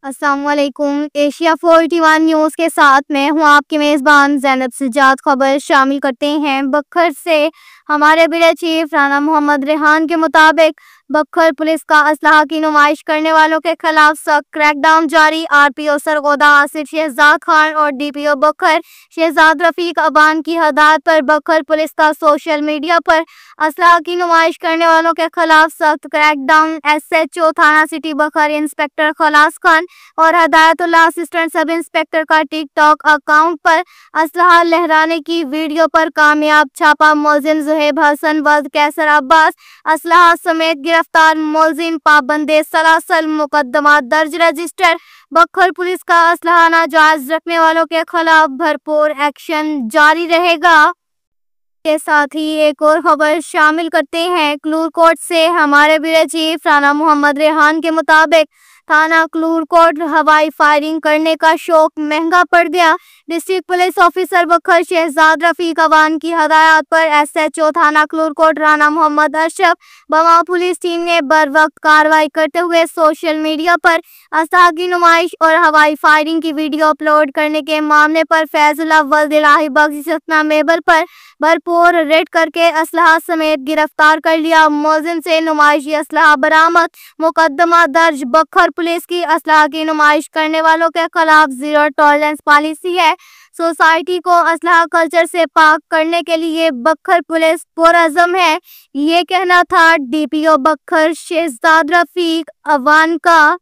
अस्सलाम वालेकुम। Asia 41 news के साथ मैं हूं आपकी मेज़बान ज़ैनब सज्जाद। खबर शामिल करते हैं। बखर से हमारे ब्यूरो चीफ राना मोहम्मद रेहान के मुताबिक बखर पुलिस का असलहा की नुमाइश करने वालों के खिलाफ सख्त क्रैकडाउन जारी। आरपीओ सरगोदा आसिफ शहजाद खान और डीपीओ बखर शहजाद रफीक अबान की हदायत पर बखर पुलिस का सोशल मीडिया पर असलहा की नुमाइश करने वालों के खिलाफ सख्त क्रैकडाउन। एसएचओ थाना सिटी बखर इंस्पेक्टर खलास खान और हदायतुल्लाह असिस्टेंट सब इंस्पेक्टर का टिकटॉक अकाउंट पर असलहा लहराने की वीडियो पर कामयाब छापा। मुलजिम जुहेब हसन वल्द कैसर अब्बास असलहा समेत गिरफ्तार। मुलजिम पाबंदे सलासल मुकदमा दर्ज रजिस्टर। बखर पुलिस का असलहा नाजायज रखने वालों के खिलाफ भरपूर एक्शन जारी रहेगा। के साथ ही एक और खबर शामिल करते हैं। क्लूरकोट से हमारे ब्यूरो चीफ राना मोहम्मद रेहान के मुताबिक थाना क्लूरकोट हवाई फायरिंग करने का शौक महंगा पड़ गया। डिस्ट्रिक्ट पुलिस ऑफिसर बखर शहजाद रफीक अवान की हदायत पर एसएचओ थाना क्लूरकोट राना मोहम्मद अशरफ बमा पुलिस टीम ने बर वक्त कार्रवाई करते हुए सोशल मीडिया पर असलहा की नुमाइश और हवाई फायरिंग की वीडियो अपलोड करने के मामले पर फैजुल्लाह वल्द इलाही बख्श सतना मेबर पर भरपूर रेड करके असलहा समेत गिरफ्तार कर लिया। मुलजिम से नुमाइशी असलहा बरामद। मुकदमा दर्ज। बखर पुलिस की असलहा की नुमाइश करने वालों के खिलाफ जीरो टॉलरेंस पॉलिसी है। सोसाइटी को असलहा कल्चर से पाक करने के लिए बखर पुलिस पुरअज़म है। ये कहना था डीपीओ बखर शहजाद रफीक अवान का।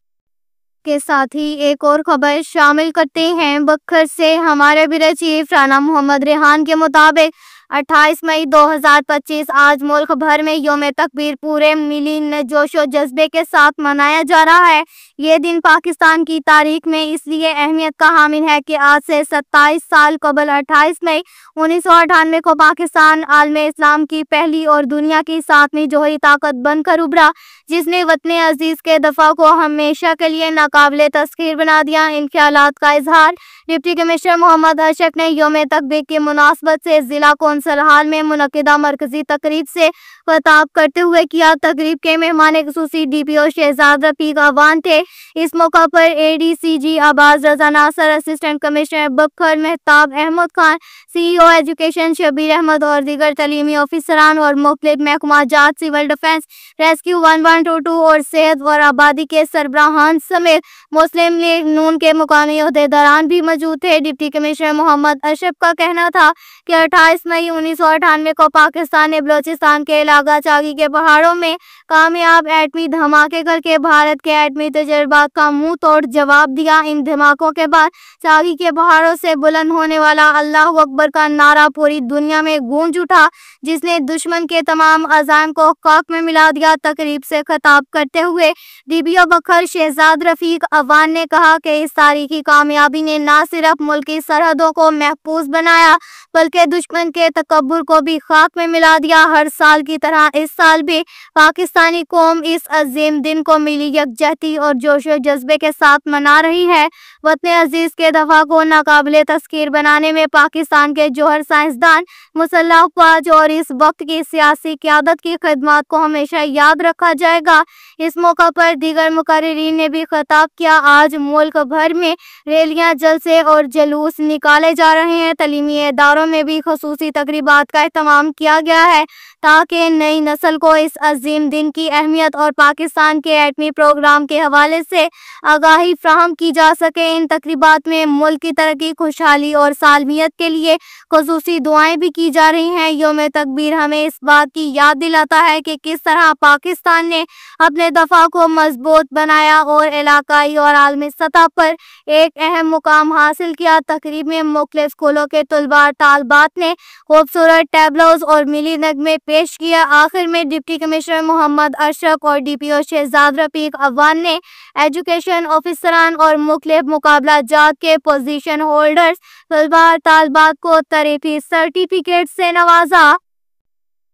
के साथ ही एक और खबर शामिल करते हैं। बखर से हमारे ब्यूरो चीफ राना मोहम्मद रेहान के मुताबिक 28 मई 2025 आज मुल्क भर में यौम तकबीर पूरे मिली जोशो जज्बे के साथ मनाया जा रहा है। ये दिन पाकिस्तान की तारीख में इसलिए अहमियत का हामिल है कि आज से 27 साल कबल 28 मई 1998 को पाकिस्तान आलमे इस्लाम की पहली और दुनिया की 7वीं जोहरी ताकत बनकर उभरा, जिसने वतन अजीज के दफा को हमेशा के लिए नाकाबिले तस्खीर बना दिया। इन ख्यालात का इजहार डिप्टी कमिश्नर मोहम्मद अशरफ ने यौम तकबीर की मुनासबत से जिला कौंसल हाल में मुनक्किदा मरकजी तकरीब से खिताब करते हुए किया। तकरीब के मेहमान खुसूसी डीपीओ शहजाद रफीक अवान थे। इस मौका पर एडीसीजी आबाज रजा नासर, असिस्टेंट कमिश्नर बखर मेहताब अहमद खान, सीईओ एजुकेशन शबीर अहमद और दीगर तलीमी ऑफिसरान और मुख्तलिफ महकमा जात, सिविल डिफेंस, रेस्क्यू 1122 और सेहत और आबादी के सरबराहान समेत मुस्लिम लीग नून के मुकामी अहदेदारान भी मौजूद थे। डिप्टी कमिश्नर मोहम्मद अशरफ का कहना था कि 28 मई 1998 को पाकिस्तान ने बलोचिस्तान के इलाका चागी के पहाड़ों में कामयाब एटमी धमाके करके भारत के एटमी तजर्बात का मुंह तोड़ जवाब दिया। इन धमाकों के बाद चागी के पहाड़ों से बुलंद होने वाला अल्लाहू अकबर का नारा पूरी दुनिया में गूंज उठा, जिसने दुश्मन के तमाम अज़ाइम को खाक में मिला दिया। तकरीब से खिताब करते हुए डीपीओ बखर शहजाद रफीक अवान ने कहा कि इस तारीखी कामयाबी ने न सिर्फ मुल्क की सरहदों को महफूज बनाया बल्कि दुश्मन के तकब्बुर को भी खाक में मिला दिया। हर साल की तरह इस साल भी पाकिस्तानी कौम इस अजीम दिन को मिली यकजहती और जोशो जज्बे के साथ मना रही है। वतन अजीज के दफा को नाकाबिले तस्खीर बनाने में पाकिस्तान के जौहर साइंसदान, मुसल्लह अफवाज और इस वक्त की सियासी क़यादत की खिदमत को हमेशा याद रखा जाएगा। इस मौका पर दीगर मुकर्रिरीन ने भी खिताब किया। आज मुल्क भर में रैलियां, जलसे और जुलूस निकाले जा रहे हैं। तलीमी इदारों में भी खुसूसी तकरीबात का एहतमाम किया गया है ताकि नई नस्ल को इस अजीम दिन की अहमियत और पाकिस्तान के एटमी प्रोग्राम के हवाले से आगाही फ्राहम की जा सके। इन तकरीबात में मुल्क की तरक्की, खुशहाली और सालमियत के लिए खुसूसी दुआएं भी की जा रही हैं। यौम तकबीर हमें इस बात की याद दिलाता है कि किस तरह पाकिस्तान ने अपने दफा को मजबूत बनाया और इलाकाई और आलमी सतह पर एक अहम मुकाम हासिल किया। तकरीब में मुख्तलिफ स्कूलों के तलबा तालबात ने खूबसूरत टैबलोज और मिली नगमे पेश किया। आखिर में डिप्टी कमिश्नर मोहम्मद अशरफ और डीपीओ शहजाद रफीक अवान ने एजुकेशन ऑफिसरान और मुख्तलिफ मुकाबला जात के पोजीशन होल्डर्स तलबा तालबात को तरीफी सर्टिफिकेट से नवाजा।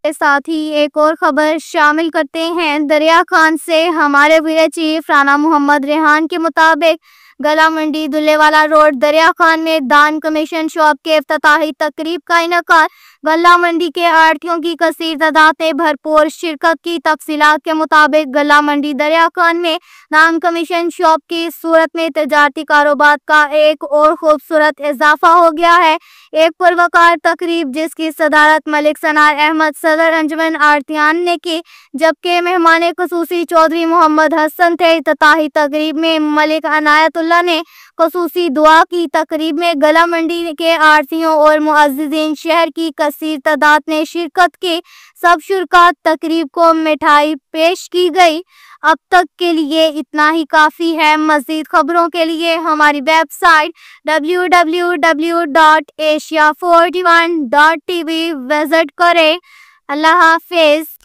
के साथ ही एक और खबर शामिल करते हैं। दरिया खान से हमारे ब्यूरो चीफ राना मोहम्मद रेहान के मुताबिक गला मंडी दुल्लेवाला रोड दरिया खान में दान कमीशन शॉप के इफ्तिताही तकरीब का इनकाद गल्ला मंडी के आढ़तियों की कसीर तादाद ने भरपूर शिरकत की। तफसीलात के मुताबिक गल्ला मंडी दरियाखान में नॉन कमीशन शॉप की सूरत में तजारती कारोबार का एक और खूबसूरत इजाफा हो गया है। एक पुरवकार तकरीब जिसकी सदारत मलिक सनार अहमद सदर अंजुमन आढ़तियान ने की, जबकि मेहमान खसूसी चौधरी मोहम्मद हसन थे। इफ्तिताही तकरीब में मलिक अनायतुल्लाह ने खसूसी दुआ की। तकरीब में गल्ला मंडी के आढ़तियों और मुअज्जिजीन शहर की कसीर तादाद ने शिरकत की। सब शुरका तकरीब को मिठाई पेश की गई। अब तक के लिए इतना ही काफ़ी है। मज़ीद खबरों के लिए हमारी वेबसाइट www.asia41.tv विजिट करें। अल्लाह हाफिज़।